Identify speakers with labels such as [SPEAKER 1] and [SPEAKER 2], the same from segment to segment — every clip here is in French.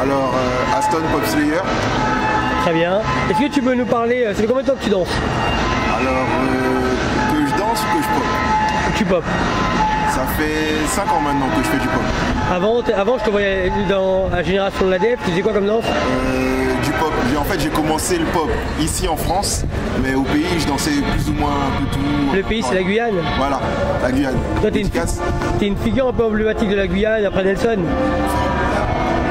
[SPEAKER 1] Alors, Aston Pop Slayer.
[SPEAKER 2] Très bien. Est-ce que tu peux nous parler, ça fait combien de temps que tu danses?
[SPEAKER 1] Alors, que je danse ou que je pop?
[SPEAKER 2] Tu pop.
[SPEAKER 1] Ça fait 5 ans maintenant que je fais du pop.
[SPEAKER 2] Avant je te voyais dans la génération de l'ADF, tu faisais quoi comme danse?
[SPEAKER 1] Du pop. En fait, j'ai commencé le pop ici en France, mais au pays, je dansais plus ou moins un peu tout.
[SPEAKER 2] Le pays, c'est la Guyane?
[SPEAKER 1] Voilà, la Guyane.
[SPEAKER 2] Toi, t'es une figure un peu emblématique de la Guyane après Nelson?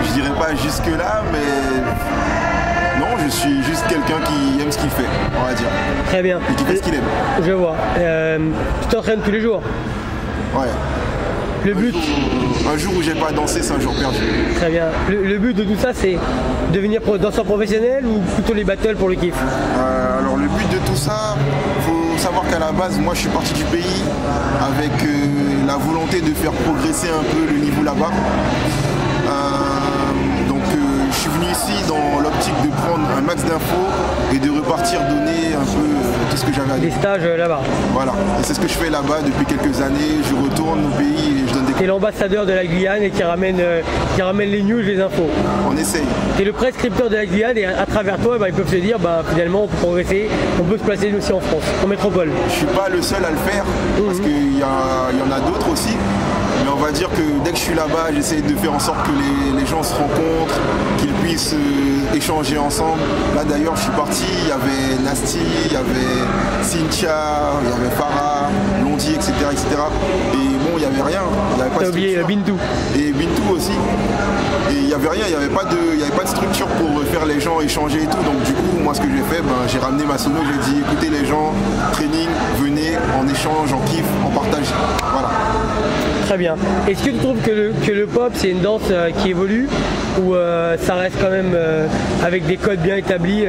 [SPEAKER 1] Je dirais pas jusque-là, mais non, je suis juste quelqu'un qui aime ce qu'il fait, on va dire.
[SPEAKER 2] Très bien.
[SPEAKER 1] Et qui fait ce qu'il aime.
[SPEAKER 2] Je vois. Tu t'entraînes tous les jours?
[SPEAKER 1] Ouais.
[SPEAKER 2] Le but...
[SPEAKER 1] Un jour où j'ai pas dansé, c'est un jour perdu.
[SPEAKER 2] Très bien. Le but de tout ça, c'est devenir danseur professionnel ou plutôt les battles pour le kiff?
[SPEAKER 1] Alors le but de tout ça, faut savoir qu'à la base, moi je suis parti du pays avec la volonté de faire progresser un peu le niveau là-bas. Je suis venu ici dans l'optique de prendre un max d'infos et de repartir donner un peu tout ce que j'avais à dire.
[SPEAKER 2] Des stages là-bas.
[SPEAKER 1] Voilà, et c'est ce que je fais là-bas depuis quelques années. Je retourne au pays et je donne des...
[SPEAKER 2] T'es l'ambassadeur de la Guyane et qui ramène les news, les infos.
[SPEAKER 1] On essaye.
[SPEAKER 2] T'es le prescripteur de la Guyane et à travers toi, ils peuvent se dire, finalement on peut progresser, on peut se placer nous aussi en France, en métropole.
[SPEAKER 1] Je suis pas le seul à le faire, parce qu'il y en a d'autres aussi. Mais on va dire que dès que je suis là-bas, j'essaie de faire en sorte que les gens se rencontrent, qu'ils puissent échanger ensemble. Là d'ailleurs, je suis parti, il y avait Nasty, il y avait Cynthia, il y avait Farah, Londi, etc., etc. Et bon, il n'y avait rien.
[SPEAKER 2] T'as oublié Bintou.
[SPEAKER 1] Et Bintou aussi. Et il n'y avait rien, il n'y avait pas de structure pour faire les gens échanger et tout. Donc du coup, moi ce que j'ai fait, j'ai ramené ma sono, j'ai dit écoutez les gens, training, venez, on échange, on kiffe, on partage. Voilà.
[SPEAKER 2] Très bien. Est-ce que tu trouves que le pop c'est une danse qui évolue ou ça reste quand même avec des codes bien établis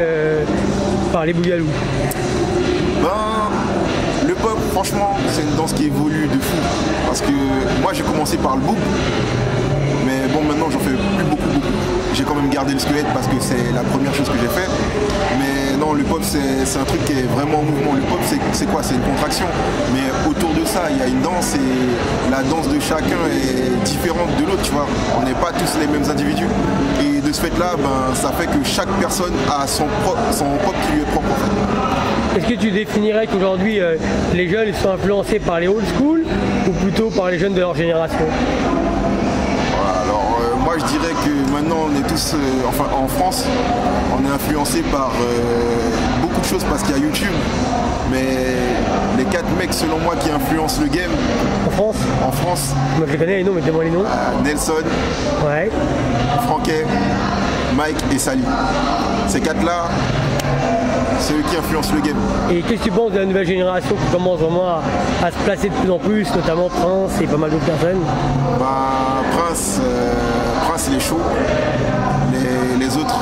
[SPEAKER 2] par les bougalous?
[SPEAKER 1] Le pop, franchement, c'est une danse qui évolue de fou. Parce que moi j'ai commencé par le bouk, mais bon maintenant j'en fais plus beaucoup. J'ai quand même gardé le squelette parce que c'est la première chose que j'ai fait. Mais non, le pop c'est un truc qui est vraiment en mouvement. Le pop c'est quoi? C'est une contraction. Mais autour de ça, il y a une danse et la danse de chacun est différente de l'autre, tu vois. On n'est pas tous les mêmes individus. Et de ce fait-là, ça fait que chaque personne a son pop qui lui est propre en fait.
[SPEAKER 2] Est-ce que tu définirais qu'aujourd'hui les jeunes sont influencés par les old school ou plutôt par les jeunes de leur génération?
[SPEAKER 1] Moi je dirais que maintenant on est tous, en France, on est influencé par beaucoup de choses parce qu'il y a YouTube. Mais les 4 mecs selon moi qui influencent le game
[SPEAKER 2] en France, moi je les connais les noms, mais dis-moi les noms.
[SPEAKER 1] Nelson,
[SPEAKER 2] ouais.
[SPEAKER 1] Franquet, Mike et Sally. Ces 4 là, c'est eux qui influencent le game.
[SPEAKER 2] Et qu'est-ce que tu penses de la nouvelle génération qui commence vraiment à se placer de plus en plus, notamment Prince et pas mal d'autres personnes?
[SPEAKER 1] Prince il est chaud. Les autres,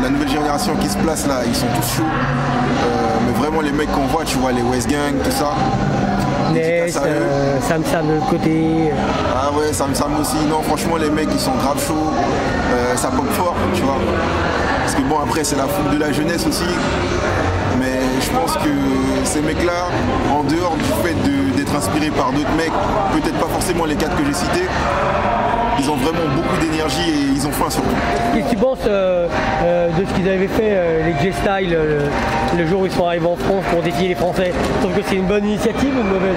[SPEAKER 1] la nouvelle génération qui se place là, ils sont tous chauds. Mais vraiment les mecs qu'on voit, tu vois, les West Gang, tout ça.
[SPEAKER 2] Ness, Sam de l'autre côté.
[SPEAKER 1] Ah ouais, Sam aussi. Non, franchement les mecs ils sont grave chauds. Ça pop fort, tu vois. Parce que bon après c'est la foule de la jeunesse aussi. Mais je pense que ces mecs-là, en dehors du fait d'être inspirés par d'autres mecs, peut-être pas forcément les 4 que j'ai cités, ils ont vraiment beaucoup d'énergie et ils ont faim surtout.
[SPEAKER 2] Qu'est-ce que tu penses de ce qu'ils avaient fait, les J-Style, le jour où ils sont arrivés en France pour défier les Français? Tu trouves que c'est une bonne initiative ou une mauvaise?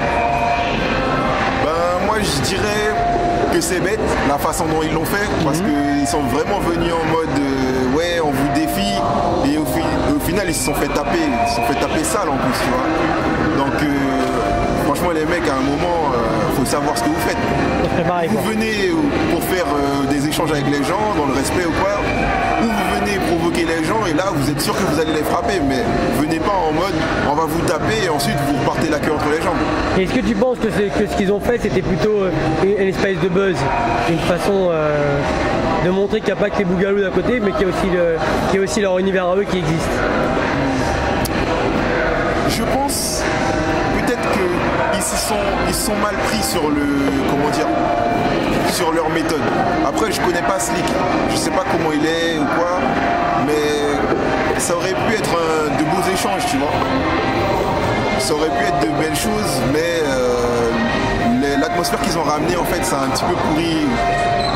[SPEAKER 1] Moi je dirais que c'est bête la façon dont ils l'ont fait parce qu'ils sont vraiment venus en mode ouais on vous défie et au final ils se sont fait taper sale en plus, tu vois. Donc franchement les mecs à un moment faut savoir ce que vous faites. Vous venez pour faire des échanges avec les gens dans le respect ou quoi, ou vous venez provoquer les gens et là vous êtes sûr que vous allez les frapper, mais venez pas en mode on va vous taper et ensuite vous repartez la queue entre les jambes.
[SPEAKER 2] Est-ce que tu penses que ce qu'ils ont fait c'était plutôt une espèce de buzz, une façon de montrer qu'il n'y a pas que les bougalous d'à côté mais qu'il y a aussi leur univers à eux qui existe?
[SPEAKER 1] Je pense peut-être qu'ils se sont mal pris sur sur leur méthode. Après je connais pas Slick, je sais pas comment il est ou quoi, mais ça aurait pu être de beaux échanges, tu vois. Ça aurait pu être de belles choses, mais l'atmosphère qu'ils ont ramenée en fait ça a un petit peu pourri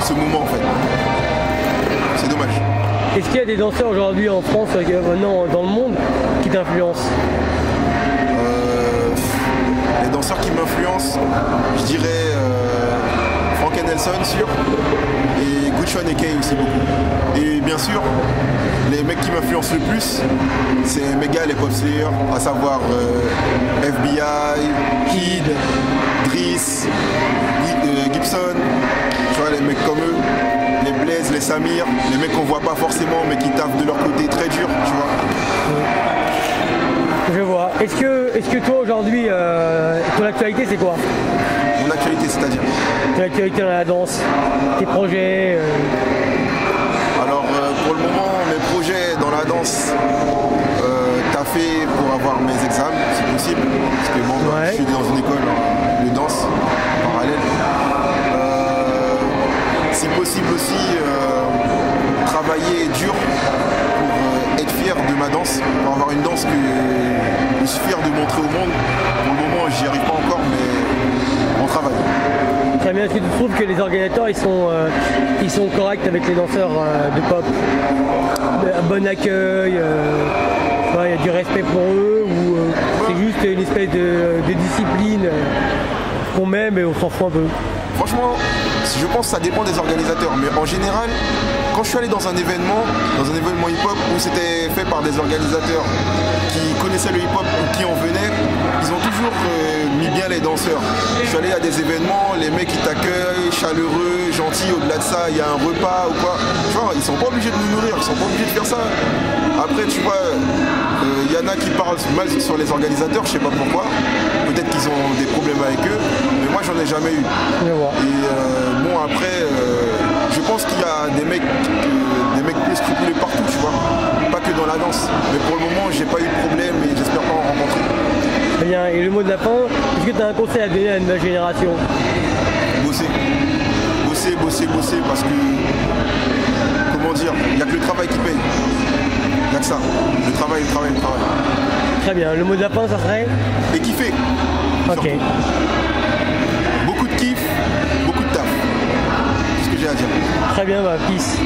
[SPEAKER 1] ce moment en fait. C'est dommage.
[SPEAKER 2] Est-ce qu'il y a des danseurs aujourd'hui en France, maintenant dans le monde, qui t'influencent?
[SPEAKER 1] Les danseurs qui m'influencent, je dirais Frank Nelson, sûr, et Gucci et Kay aussi beaucoup. Et bien sûr, les mecs qui m'influencent le plus, c'est Megal et Pop Slayer, à savoir FBI, Kid, Driss, Gibson, tu vois, les mecs comme eux, les Blaze, les Samir, les mecs qu'on voit pas forcément mais qui taffent de leur côté très dur, tu vois.
[SPEAKER 2] Je vois. Est-ce que toi aujourd'hui, ton actualité c'est quoi?
[SPEAKER 1] Mon actualité, c'est-à-dire?
[SPEAKER 2] Ton actualité dans la danse, tes projets
[SPEAKER 1] Alors pour le moment, mes projets dans la danse, taffer pour avoir mes examens, si possible, parce que bon, je suis dans une école de danse en parallèle. Si possible aussi, travailler dur pour être fier de ma danse, pour avoir une danse que je suis fier de montrer au monde. Pour le moment, j'y arrive pas encore, mais on travaille.
[SPEAKER 2] Très bien. Est-ce que tu trouves que les organisateurs ils sont corrects avec les danseurs de pop? Bon accueil, il y a du respect pour eux, ou c'est juste une espèce de discipline qu'on met mais on s'en fout un peu?
[SPEAKER 1] Franchement, je pense que ça dépend des organisateurs, mais en général, quand je suis allé dans un événement hip-hop où c'était fait par des organisateurs qui connaissaient le hip-hop ou qui en venaient, ils ont toujours mis bien les danseurs. Je suis allé à des événements, les mecs qui t'accueillent, chaleureux, gentils, au-delà de ça, il y a un repas ou quoi. Genre, ils sont pas obligés de nous nourrir, ils sont pas obligés de faire ça. Après, tu vois, y en a qui parlent mal sur les organisateurs, je sais pas pourquoi. Peut-être qu'ils ont des problèmes avec eux, mais moi j'en ai jamais eu. Et bon, après, je pense qu'il y a des mecs plus scrupuleux partout, tu vois. Pas que dans la danse. Mais pour le moment, j'ai pas eu de problème et j'espère pas en rencontrer.
[SPEAKER 2] Très bien. Et le mot de la fin, est-ce que tu as un conseil à donner à une nouvelle génération?
[SPEAKER 1] Bosser. Bosser, parce que, comment dire, il n'y a que le travail qui paye. Il n'y a que ça. Le travail.
[SPEAKER 2] Très bien. Le mot de la fin, ça serait?
[SPEAKER 1] Et kiffer.
[SPEAKER 2] Ok.
[SPEAKER 1] Surtout. Beaucoup de kiff, beaucoup de taf. C'est ce que j'ai à dire.
[SPEAKER 2] Très bien, peace.